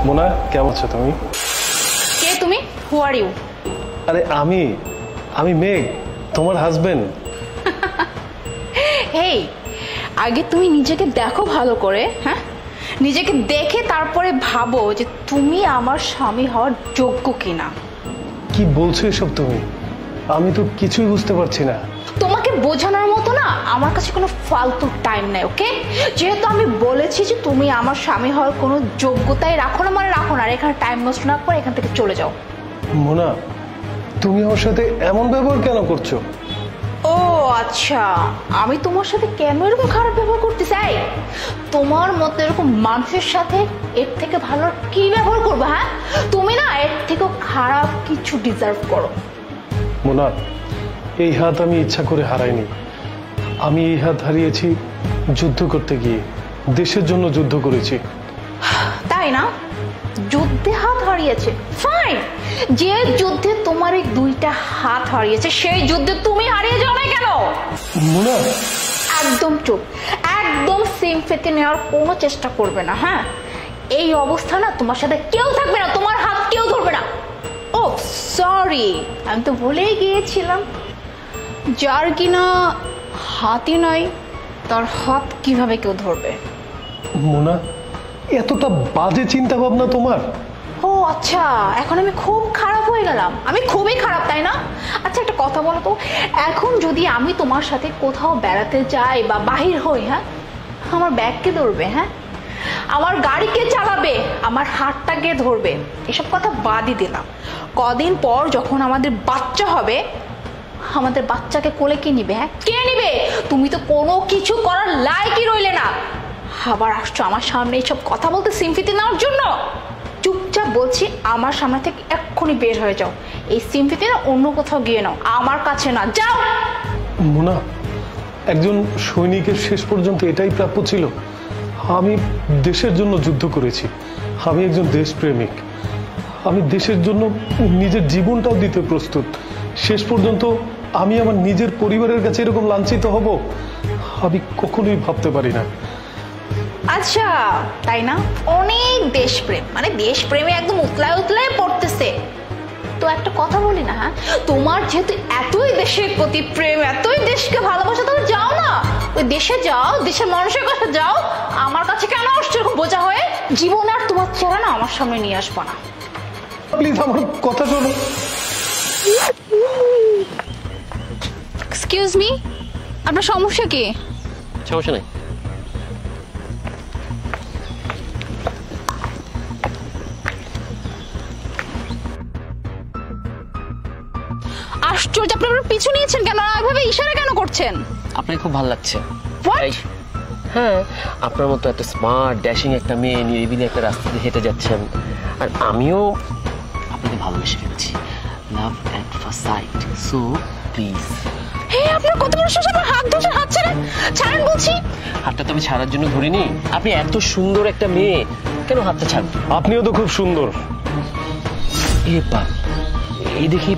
মোনা, কেমন আছো তুমি? কে তুমি? হু আর ইউ? আরে আমি মেঘ, তোমার হাজবেন্ড। হেই, আগে তুমি নিজেকে দেখো ভালো করে, হ্যাঁ? নিজেকে দেখে তারপরে ভাবো যে তুমি আমার স্বামী হওয়ার যোগ্য কিনা। কি বলছো এসব তুমি? আমি তো কিছুই বুঝতে পারছি না। তোমাকে বোঝানোর মতো না আমার কাছে কোনো ফালতু টাইম নাই, ওকে? যেহেতু আমি বলেছি যে তুমি আমার স্বামী হওয়ার কোনো যোগ্যতাই রাখো না, মানে রাখো না, আর এখানে টাইম নষ্ট না করে এখান থেকে চলে যাও। মোনা, তুমি আমার সাথে এমন ব্যবহার কেন করছো? ও আচ্ছা, আমি তোমার সাথে কেন এরকম খারাপ ব্যবহার করতে চাই? তোমার মতো এরকম মানুষের সাথে এর থেকে ভালো কি ব্যবহার করবো? হ্যাঁ, তুমি না এর থেকেও খারাপ কিছু ডিজার্ভ করো। মোনা, এই হাত আমি ইচ্ছা করে হারাইনি। আমি এই হাত হারিয়েছি যুদ্ধ করতে গিয়ে, দেশের জন্য যুদ্ধ করেছি। তাই না? যুদ্ধে হাত হারিয়েছে, ফাইন। যে যুদ্ধে তোমার এই দুইটা হাত হারিয়েছে সেই যুদ্ধে তুমি হারিয়ে যাও না কেন? মোনা, একদম চুপ, একদম সিম্পেথি নেওয়ার কোনো চেষ্টা করবে না, হ্যাঁ? এই অবস্থা না তোমার সাথে কেউ থাকবে না, তোমার হাত কেউ ধরবে না। ও সরি, আমি তো ভুলেই গিয়েছিলাম, যার কিনা হাতই নাই তার হাত কিভাবে কেউ ধরবে? মোনা, এতটা বাজে চিন্তা ভাবনা তোমার? ও আচ্ছা, এখন আমি খুব খারাপ হয়ে গেলাম, আমি খুবই খারাপ, তাই না? আচ্ছা একটা কথা বলো তো, এখন যদি আমি তোমার সাথে কোথাও বেড়াতে যাই বা বাহির হই, হ্যাঁ, আমার ব্যাগ কে ধরবে? হ্যাঁ, আমার গাড়ি কে চালাবে? আমার হাতটা কে ধরবে? এসব কথা বাদই দিলাম, কদিন পর যখন আমাদের বাচ্চা হবে, আমাদের বাচ্চাকে কোলে কে নিবে? হ্যাঁ, কে নিবে? তুমি তো কোনো কিছু করার লায়কই রইলে না, আবার আসছো আমার সামনে এইসব কথা বলতে সিম্পিতি নেওয়ার জন্য। চুপচাপ বলছি আমার সামনে থেকে এক্ষুনি বের হয়ে যাও, এই সিম্পিতি না অন্য কোথাও গিয়ে নাও, আমার কাছে না, যাও। মোনা, একজন সৈনিকের শেষ পর্যন্ত এটাই প্রাপ্য ছিল। আমি দেশের জন্য যুদ্ধ করেছি, আমি একজন দেশপ্রেমিক, আমি দেশের জন্য নিজের জীবনটাও দিতে প্রস্তুত। শেষ পর্যন্ত আমি আমার নিজের পরিবারের কাছে এরকম লাঞ্ছিত হব, আমি কখনোই ভাবতে পারি না। আচ্ছা তাই না? অনেক দেশপ্রেম, মানে দেশপ্রেমে একদম উতলায় উতলায় পড়তেছে। তো একটা কথা বলি না, হ্যাঁ, তোমার যেহেতু এতই দেশের প্রতি প্রেম, এতই দেশকে ভালোবাসা, তাহলে যাও না, ওই দেশে যাও, দেশের মানুষের কাছে যাও, আমার কাছে কেন আসছো এরকম বোঝা হয়ে? জীবন আর তোমার চেহারা না আমার সামনে নিয়ে আসবো না। প্লিজ আমার কথা শোনো। এক্সকিউজ মি, আপনার সমস্যা কি? সমস্যা নেই। আশ্চর্য, আপনি আপনার পিছু নিয়েছেন কেন? এভাবে ইশারা কেন করছেন? আপনাকে খুব ভালো লাগছে। What? হ্যাঁ, আপনার মতো এত স্মার্ট ড্যাশিং একটা মেয়ে নিরিবিলি একটা রাস্তা দিয়ে হেঁটে যাচ্ছেন, আর আমিও আপনাকে ভালোবেসে ফেলেছি। Love at first sight. So please. Hey, আপনার কত বড় সাহস, আমার হাত ধরছেন, হাত ছাড়েন, ছাড়েন বলছি। হাতটা তো আমি ছাড়ার জন্য ধরিনি, আপনি এত সুন্দর একটা মেয়ে, কেন হাতটা ছাড়বেন? আপনিও তো খুব সুন্দর। এ বাপ, এই দেখি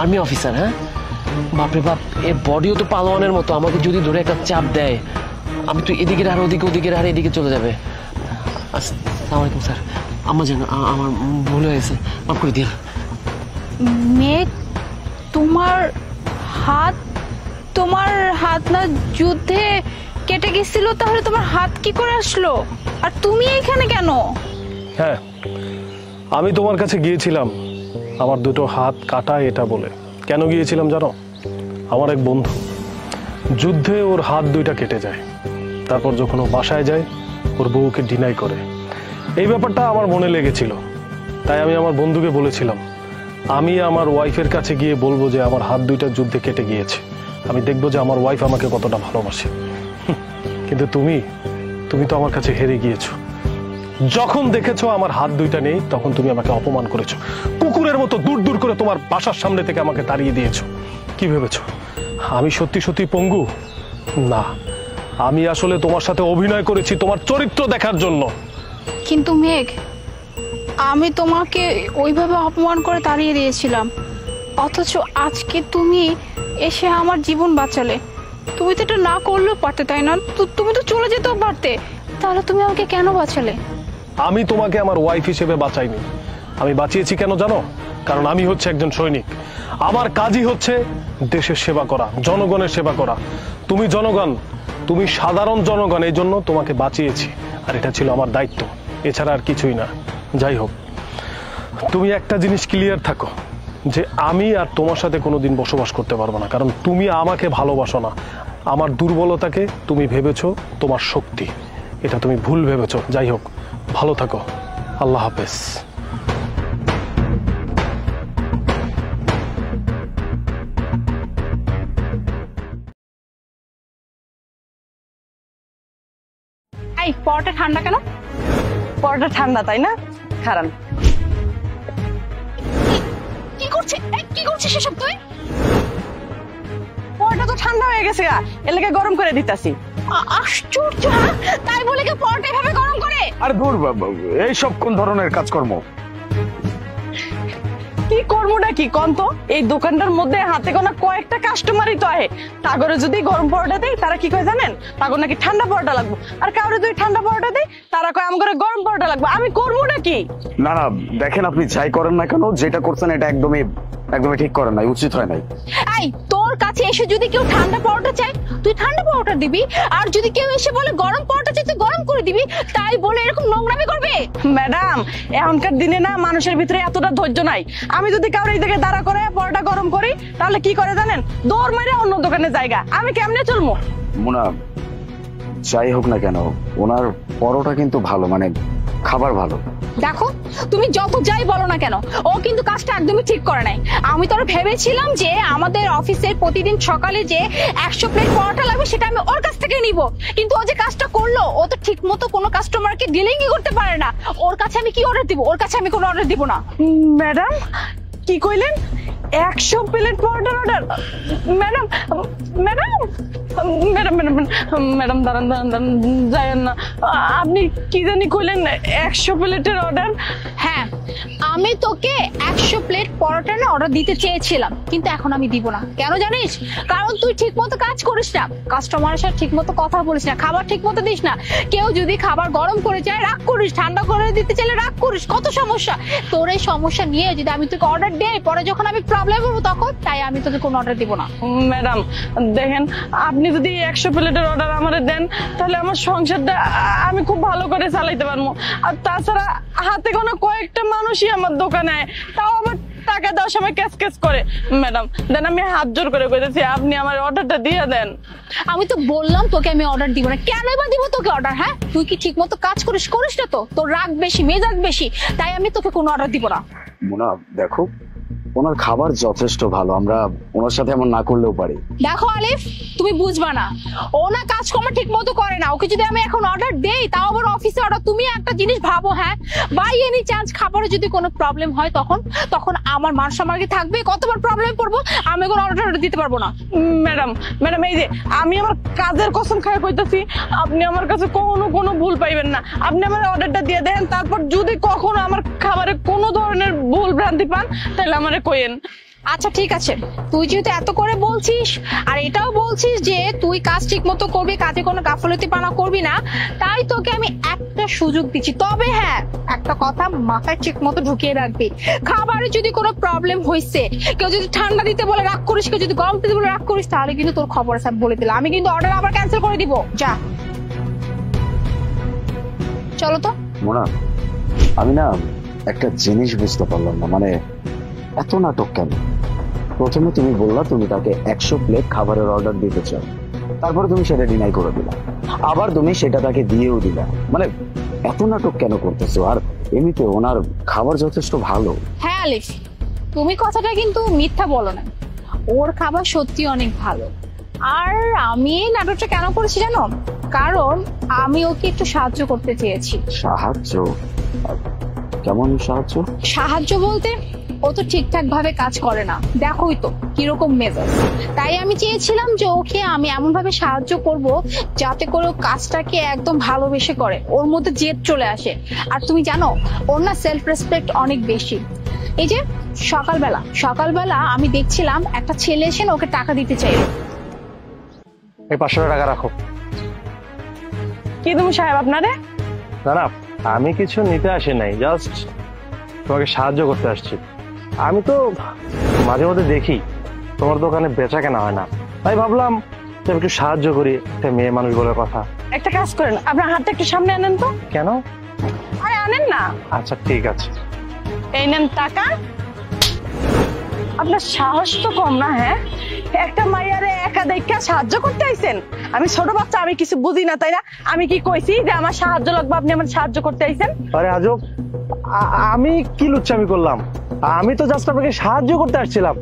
আর্মি অফিসার। হ্যাঁ বাপরে বাপ, এর বডিও তো পালোয়ানের মতো, আমাকে যদি ধরে একটা চাপ দেয় আমি তো এদিকে আর ওদিকে, ওদিকে আর এদিকে চলে যাবে। আসসালামু আলাইকুম স্যার, আমার জন্য আমার ভুল হয়ে গেছে, মাফ করে দিন। মেঘ, তোমার হাত না যুদ্ধে কেটে গেছিল, তাহলে তোমার হাত কি করে আসলো? আর তুমি এখানে কেন? হ্যাঁ, আমি তোমার কাছে গিয়েছিলাম আমার দুটো হাত কাটা এটা বলে। কেন গিয়েছিলাম জানো? আমার এক বন্ধু যুদ্ধে ওর হাত দুইটা কেটে যায়, তারপর যখন ও বাসায় যায় ওর বউকে ডিনাই করে। এই ব্যাপারটা আমার মনে লেগেছিল, তাই আমি আমার বন্ধুকে বলেছিলাম আমি আমার ওয়াইফের কাছে গিয়ে বলবো যে আমার হাত দুইটা যুদ্ধে কেটে গিয়েছে, আমি দেখবো যে আমার ওয়াইফ আমাকে কতটা ভালোবাসে। কিন্তু তুমি তো আমার কাছে হেরে গিয়েছো। যখন দেখেছো আমার হাত দুইটা নেই তখন তুমি আমাকে অপমান করেছো, কুকুরের মতো দূর দূর করে তোমার বাসার সামনে থেকে আমাকে তাড়িয়ে দিয়েছো। কি ভেবেছো আমি সত্যি সত্যি পঙ্গু? না, আমি আসলে তোমার সাথে অভিনয় করেছি তোমার চরিত্র দেখার জন্য। কিন্তু মেঘ, আমি তোমাকে ওইভাবে অপমান করে তাড়িয়ে দিয়েছিলাম, অথচ আজকে তুমি এসে আমার জীবন বাঁচালে। তুমি তো এটা না করলেও পারতে, তাই না? তুমি তো চলে যেতেও পারতে, তাহলে তুমি আমাকে কেন বাঁচালে? আমি তোমাকে আমার ওয়াইফ হিসেবে বাঁচাইনি। আমি বাঁচিয়েছি কেন জানো? কারণ আমি হচ্ছে একজন সৈনিক। আমার কাজই হচ্ছে দেশের সেবা করা, জনগণের সেবা করা। তুমি জনগণ, তুমি সাধারণ জনগণ, এই জন্য তোমাকে বাঁচিয়েছি, আর এটা ছিল আমার দায়িত্ব, এছাড়া আর কিছুই না। যাই হোক, তুমি একটা জিনিস ক্লিয়ার থাকো যে আমি আর তোমার সাথে কোনোদিন বসবাস করতে পারবো না, কারণ তুমি আমাকে ভালোবাসো না। আমার দুর্বলতাকে তুমি ভেবেছো তোমার শক্তি, এটা তুমি ভুল ভেবেছো। যাই হোক, ভালো থাকো, আল্লাহ হাফেজ। এই পরোটা ঠান্ডা কেন? পরোটা ঠান্ডা তাই না? খারান কি করছিস? কি করছিস এসব তুই? পরোটা তো ঠান্ডা হয়ে গেছে, এলাকে গরম করে দিতাছি। আশ্চর্য, তাই বলে কি পরোটা এভাবে গরম করে? আরে দূর বাবা, এইসব কোন ধরনের কাজকর্ম? কি করবোটা কি কন্ত? এই দোকানটার মধ্যে হাতে গোনা কয়েকটা কাস্টমারই তো আহে। তাগরে যদি গরম পরোটা দেই তারা কি কয় জানেন? তাগর নাকি ঠান্ডা পরোটা লাগবে। আর কাউরে যদি ঠান্ডা পরোটা দেই তারা কয় আমগরে গরম পরোটা লাগবে। আমি করবোটা কি? না না, দেখেন আপনি যাই করেন না কেন, যেটা করছেন এটা একদমই ঠিক করেন নাই, উচিত হয় নাই। এই তোর কাছে এসে যদি কেউ ঠান্ডা পরোটা চায় তুই ঠান্ডা পরোটা দিবি, আর যদি কেউ এসে বলে গরম পরোটা চাই তুই গরম করে দিবি, তাই বলে এরকম নোংরামি করবে? ম্যাডাম, এখনকার দিনে না মানুষের ভিতরে এতটা ধৈর্য নাই। আমি যদি কাউরে এই দিকে দাঁড়া করে পরোটা গরম করি তাহলে কি করে জানেন? দৌড় মেরে অন্য দোকানে জায়গা। আমি কেমনে চলবো? মোনা, যাই হোক না কেন, ওনার পরোটা কিন্তু ভালো, মানে খাবার ভালো। দেখো, তুমি যত যাই বলো না কেন, ও কিন্তু কাজটা একদমই ঠিক করে নাই। আমি তো ভেবেছিলাম যে আমাদের অফিসের প্রতিদিন সকালে যে 100 প্লেট পরোটা লাগবে সেটা আমি ওর কাছ থেকে নিব, কিন্তু ও যে কাজটা করলো, ও তো ঠিক মতো কোনো কাস্টমারকে ডিলিংই করতে পারে না। ওর কাছে আমি কি অর্ডার দিব? ওর কাছে আমি কোনো অর্ডার দিব না। ম্যাডাম কি কইলেন? 100 প্লেট পরোটার order? Madam madam madam madam madam দাঁড়ান দাঁড়ান দাঁড়ান, যায়েন না। আপনি কি জানি কইলেন 100 প্লেটের অর্ডার? হ্যাঁ, আমি তোকে 100 প্লেট পরোটা না অর্ডার দিতে চেয়েছিলাম, কিন্তু এখন আমি দিব না। কেন জানিস? কারণ তুই ঠিক মতো কাজ করিস না, কাস্টমারের সাথে ঠিক মতো কথা বলিস না, খাবার ঠিক মতো দিস না। কেউ যদি খাবার গরম করে চায় রাগ করিস, ঠান্ডা করে দিতে চাইলে রাগ করিস, কত সমস্যা। তোর এই সমস্যা নিয়ে যদি আমি তোকে অর্ডার দেই, পরে যখন আমি প্রবলেম হবো তখন, তাই আমি তোকে কোনো অর্ডার দিব না। ম্যাডাম দেখেন, আপনি যদি 100 প্লেটের অর্ডার আমারে দেন তাহলে আমার সংসারটা আমি খুব ভালো করে চালাইতে পারবো। আর তাছাড়া হাতে গোনা কয়েকটা মানুষই আমার দোকানে, তাও আবার টাকা দেওয়ার সময় ক্যাশ ক্যাশ করে। ম্যাডাম দেন, আমি হাত জোর করে কইতেছি আপনি আমার অর্ডারটা দিয়ে দেন। আমি তো বললাম তোকে আমি অর্ডার দিব না। কেন বা দিব তোকে অর্ডার? হ্যাঁ, তুই কি ঠিক মতো কাজ করিস না? তো তোর রাগ বেশি, মেজাজ বেশি, তাই আমি তোকে কোনো অর্ডার দিব না। মোনা দেখো, ওনার খাবার যথেষ্ট ভালো, আমরা ওনার সাথে এমন না করলেও পারি। দেখো আলিফ, তুমি বুঝবা না, ও না কাজকর্ম ঠিক মতো করে না। ওকে যদি আমি এখন অর্ডার দেই, তাও আবার অফিসে অর্ডার। তুমি একটা জিনিস ভাবো, হ্যাঁ, বাই এনি চান্স খাবারে যদি কোনো প্রবলেম হয় তখন আমার মান সম্মান কি থাকবে? কতবার প্রবলেম পড়বো, আমি কোনো অর্ডার দিতে পারবো না। ম্যাডাম ম্যাডাম এই যে আমি আমার কাজের কসম খায় কইতাছি, আপনি আমার কাছে কোনো ভুল পাইবেন না। আপনি আমার অর্ডারটা দিয়ে দেন, তারপর যদি কখনো আমার খাবারে কোনো ধরনের ভুল ভ্রান্তি পান তাহলে আমারে কইেন। আচ্ছা ঠিক আছে, তুই যেহেতু এত করে বলছিস আর এটাও বলছিস যে তুই কাজ ঠিক মতো করবি, কাজে কোনো গাফলতি পানা করবি না, তাই তোকে আমি একটা সুযোগ দিচ্ছি। তবে হ্যাঁ, একটা কথা মাথায় ঠিক মতো ঢুকিয়ে রাখবি, খাবারে যদি কোনো প্রবলেম হয়েছে, কেউ যদি ঠান্ডা দিতে বলে রাগ করিস, কেউ যদি গরম দিতে বলে রাগ করিস, তাহলে কিন্তু তোর খবর আছে বলে দিলাম। আমি কিন্তু অর্ডার আবার ক্যান্সেল করে দিব। যা, চলো তো। মোনা, আমি না একটা জিনিস বুঝতে পারলাম না, মানে এত নাটক কেন? প্রথমে তুমি বললা তুমি তাকে 100 প্লেট খাবারের অর্ডার দিতে চাও, তারপরে তুমি সেটা ডিনাই করে দিলা, আবার তুমি সেটা তাকে দিয়েও দিলা, মানে এত নাটক কেন করতেছো? আর এমনিতে ওনার খাবার যথেষ্ট ভালো। হ্যাঁ আলিফ, তুমি কথাটা কিন্তু মিথ্যা বলো না, ওর খাবার সত্যি অনেক ভালো। আর আমি এই নাটকটা কেন করেছি জানো? কারণ আমি ওকে একটু সাহায্য করতে চেয়েছি। সাহায্য? কেমন সাহায্য? সাহায্য বলতে, ও তো ঠিকঠাক ভাবে কাজ করে না, দেখোই তো কিরকম মেজাজ। তাই আমি চেয়েছিলাম যে ওকে আমি এমন ভাবে সাহায্য করব যাতে করে ও কাজটাকে একদম ভালোবেসে করে, ওর মধ্যে জেদ চলে আসে। আর তুমি জানো, ওর না সেলফ রেসপেক্ট অনেক বেশি। এই যে সকালবেলা আমি দেখছিলাম একটা ছেলে এসে ওকে টাকা দিতে চাইল। এই 500 টাকা রাখো। কি তুমি সাহেব আপনারে? না না, আমি কিছু নিতে আসি নাই, জাস্ট তোমাকে সাহায্য করতে আসছি। আমি তো মাঝে মধ্যে দেখি তোমার দোকানে বেচা কেনা হয় না, তাই ভাবলাম যে একটু সাহায্য করি, একটা মেয়ে মানুষ বলে কথা। একটা কাজ করেন, আপনার হাতটা একটু সামনে আনেন তো। কেন? আরে আনেন না। আচ্ছা ঠিক আছে। এই নেন টাকা। আপনার সাহস তো কম না? হ্যাঁ, একটা মাইয়ারে একা দেখা সাহায্য করতে আইছেন? আমি ছোট বাচ্চা, আমি কিছু বুঝি না তাই না? আমি কি কইছি যে আমার সাহায্য লাগবে, আপনি আমার সাহায্য করতে আইছেন? আরে আজব, আমি কি লুচ্চামি করলাম? আমি তো জাস্ট আপনাকে সাহায্য করতে আসছিলাম।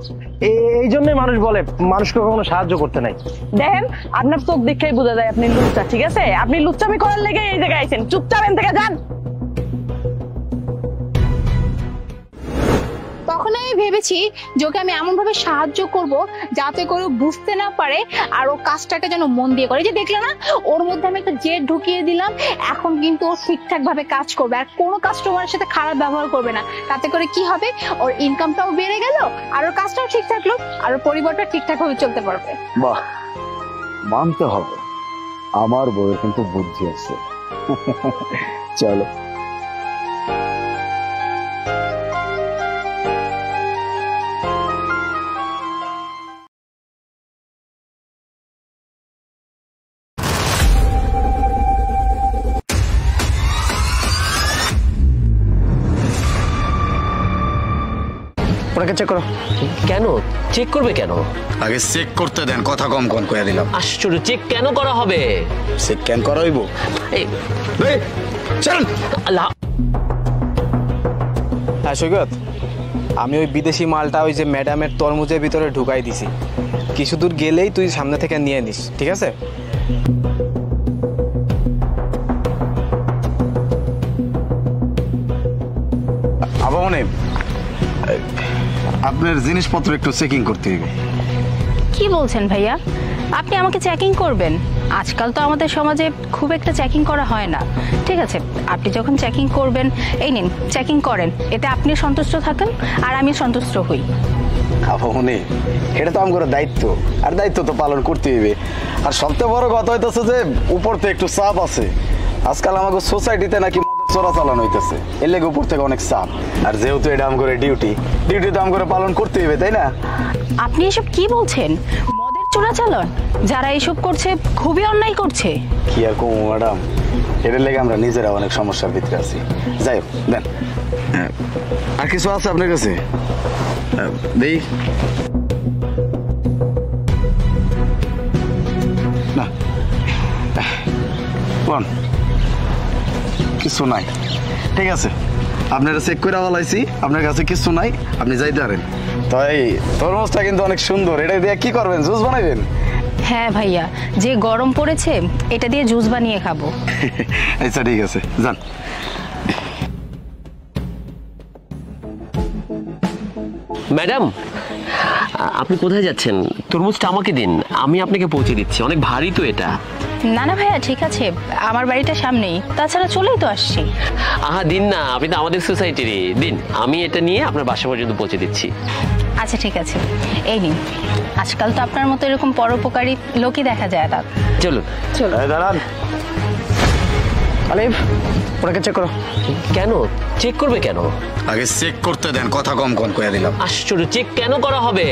এই জন্যই মানুষ বলে মানুষকে কখনো সাহায্য করতে নাই। দেখেন, আপনার চোখ দেখেই বোঝা যায় আপনি লুচ্চা। ঠিক আছে, আপনি লুচ্চামি করার লেগে এই জায়গায় আইছেন। চুপচাপ এখান থেকে যান। তখন আমি ভেবেছি যে ওকে আমি এমন ভাবে সাহায্য করব যাতে করে ও বুঝতে না পারে আর ও কাজটাকে যেন মন দিয়ে করে। যে দেখলে না, ওর মধ্যে আমি একটা জেদ ঢুকিয়ে দিলাম। এখন কিন্তু ও ঠিকঠাক ভাবে কাজ করবে আর কোনো কাস্টমারের সাথে খারাপ ব্যবহার করবে না। তাতে করে কি হবে, ওর ইনকামটাও বেড়ে গেল আর ওর কাজটাও ঠিক থাকলো আর ওর পরিবারটা ঠিকঠাক ভাবে চলতে পারবে। বাহ, মানতে হবে আমার বউয়ের কিন্তু বুদ্ধি আছে। চলো। ওটাকে চেক করো। কেন চেক করবে? কেন? আগে চেক করতে দেন, কথা কম কম করে দিলাম। আশ্চর্য, চেক কেন করা হবে? চেক কেন করা হইব? এই চল। হ্যাঁ সৈকত, আমি ওই বিদেশি মালটা ওই যে ম্যাডামের তরমুজের ভিতরে ঢুকাই দিছি। কিছু দূর গেলেই তুই সামনে থেকে নিয়ে নিস, ঠিক আছে? আবার আপনার জিনিসপত্র একটু চেকিং করতে হবে। কি বলছেন ভাইয়া? আপনি আমাকে চেকিং করবেন? আজকাল তো আমাদের সমাজে খুব একটা চেকিং করা হয় না। ঠিক আছে, আপনি যখন চেকিং করবেন, এই নিন চেকিং করেন, এতে আপনি সন্তুষ্ট থাকেন আর আমি সন্তুষ্ট হই। আবামনি, এটা তো আমার দায়িত্ব, আর দায়িত্ব তো পালন করতে হবে। আর সবচেয়ে বড় কথা হইতেছে যে উপর থেকে একটু চাপ আছে। আজকাল আমাকে সোসাইটিতে নাকি চোরাচালান হইতেছে, এর লেগে উপর থেকে অনেক চাপ। আর যেহেতু এটা আমার ডিউটি তো আমার পালন করতে হবে, তাই না? আপনি এসব কি বলছেন? মদের চোরাচালান? যারা এসব করছে খুবই অন্যায় করছে। কি আর কম ম্যাডাম, এর লেগে আমরা নিজেরা অনেক সমস্যার ভিতরে আছি। যাই হোক, দেন। আর কিছু আছে আপনার কাছে? দেই না, কোন কিছু নাই। ঠিক আছে, আপনারা চেক করে বলাইছি, আপনার কাছে কিছু নাই, আপনি যাইতে পারেন। তাই তরমুজটা কিন্তু অনেক সুন্দর, এটা দিয়ে কি করবেন? জুস বানাইবেন? হ্যাঁ ভাইয়া, যে গরম পড়েছে এটা দিয়ে জুস বানিয়ে খাবো। আচ্ছা ঠিক আছে, যান। ম্যাডাম, আপনি কোথায় যাচ্ছেন? তরমুজটা আমাকে দিন, আমি আপনাকে পৌঁছে দিচ্ছি। অনেক ভারী তো এটা। না না ভাইয়া, ঠিক আছে, আমার বাড়িটা সামনেই, তাছাড়া চলেই তো আসছি। আহা দিন না, আপনি তো আমাদের সোসাইটিরই, দিন, আমি এটা নিয়ে আপনার বাসা পর্যন্ত পৌঁছে দিচ্ছি। আচ্ছা ঠিক আছে, এই নিন। আজকাল তো আপনার মতো এরকম পরোপকারী লোকই দেখা যায়। তা চলুন। দাঁড়ান। আলিফ, ওটাকে চেক করো। কেন চেক করবে? কেন? আগে চেক করতে দেন, কথা কম কম করে দিলাম। আশ্চর্য, চেক কেন করা হবে?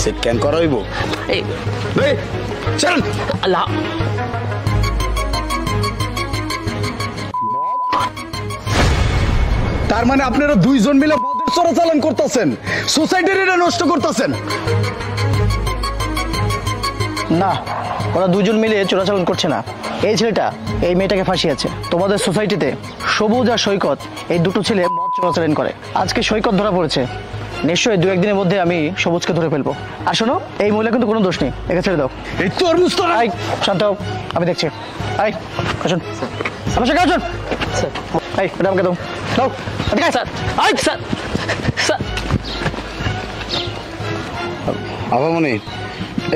চেক কেন করা হইব? এই চল। আল্লাহ, তার মানে আপনারা দুইজন মিলে মদের চোরাচালান করতেছেন, সোসাইটির এটা নষ্ট করতেছেন। না, ওরা দুজন মিলে চোরাচালান করছে না। এই ছেলেটা এই মেয়েটাকে ফাঁসিয়েছে। তোমাদের সোসাইটিতে সবুজ আর সৈকত, এই দুটো ছেলে মদ চোরাচালান করে। আজকে সৈকত ধরা পড়েছে, নিশ্চয়ই দু একদিনের মধ্যে আমি সবুজকে ধরে ফেলবো। আর শোনো, এই মহিলা কিন্তু কোনো দোষ নেই, একে ছেড়ে দাও। এই তরমুজ তো আই শান্ত হও, আমি দেখছি। আই আসুন, আমার সঙ্গে আসুন। এই এটা আমাকে দাও, দাও। Sir, I sir, sir. আবামনি,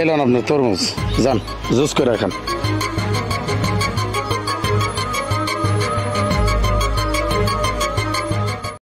এলেন আপনি তরমুজ, যান জুস করে রাখান।